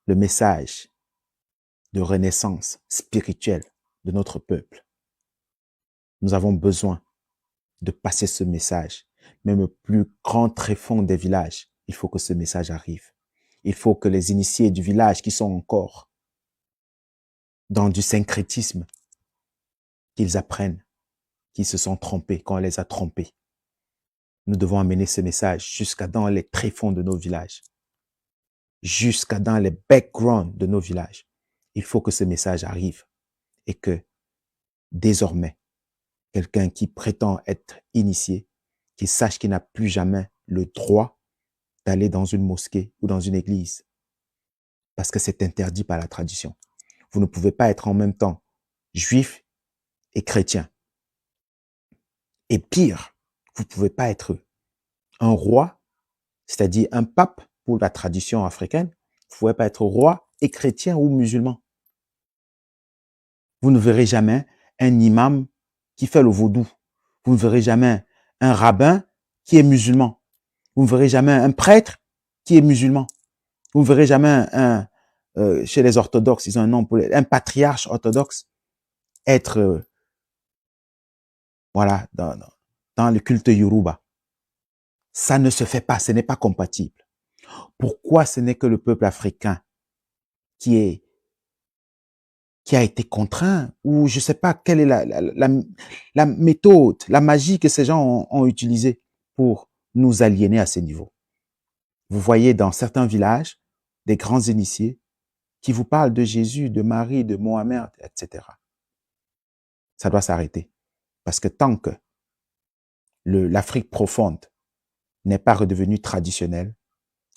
le message de renaissance spirituelle de notre peuple. Nous avons besoin de passer ce message. Même au plus grand tréfonds des villages, il faut que ce message arrive. Il faut que les initiés du village qui sont encore dans du syncrétisme, qu'ils apprennent qu'ils se sont trompés, qu'on les a trompés. Nous devons amener ce message jusqu'à dans les tréfonds de nos villages, jusqu'à dans les backgrounds de nos villages. Il faut que ce message arrive et que désormais, quelqu'un qui prétend être initié, qui sache qu'il n'a plus jamais le droit d'aller dans une mosquée ou dans une église, parce que c'est interdit par la tradition. Vous ne pouvez pas être en même temps juif et chrétien. Et pire, vous ne pouvez pas être un roi, c'est-à-dire un pape pour la tradition africaine. Vous ne pouvez pas être roi et chrétien ou musulman. Vous ne verrez jamais un imam qui fait le vaudou. Vous ne verrez jamais un rabbin qui est musulman. Vous ne verrez jamais un prêtre qui est musulman. Vous ne verrez jamais chez les orthodoxes, ils ont un nom pour un patriarche orthodoxe être voilà dans le culte Yoruba. Ça ne se fait pas, ce n'est pas compatible. Pourquoi ce n'est que le peuple africain qui a été contraint, ou je ne sais pas quelle est la méthode, la magie que ces gens ont utilisée pour nous aliéner à ce niveau. Vous voyez dans certains villages, des grands initiés qui vous parlent de Jésus, de Marie, de Mohamed, etc. Ça doit s'arrêter. Parce que tant que l'Afrique profonde n'est pas redevenue traditionnelle,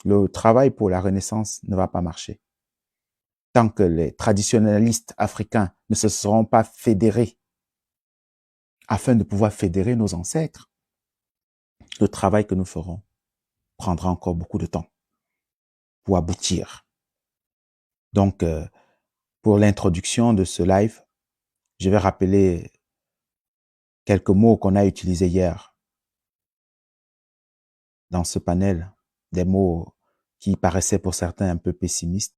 le travail pour la Renaissance ne va pas marcher. Tant que les traditionnalistes africains ne se seront pas fédérés afin de pouvoir fédérer nos ancêtres, le travail que nous ferons prendra encore beaucoup de temps pour aboutir. Donc, pour l'introduction de ce live, je vais rappeler quelques mots qu'on a utilisés hier dans ce panel, des mots qui paraissaient pour certains un peu pessimistes.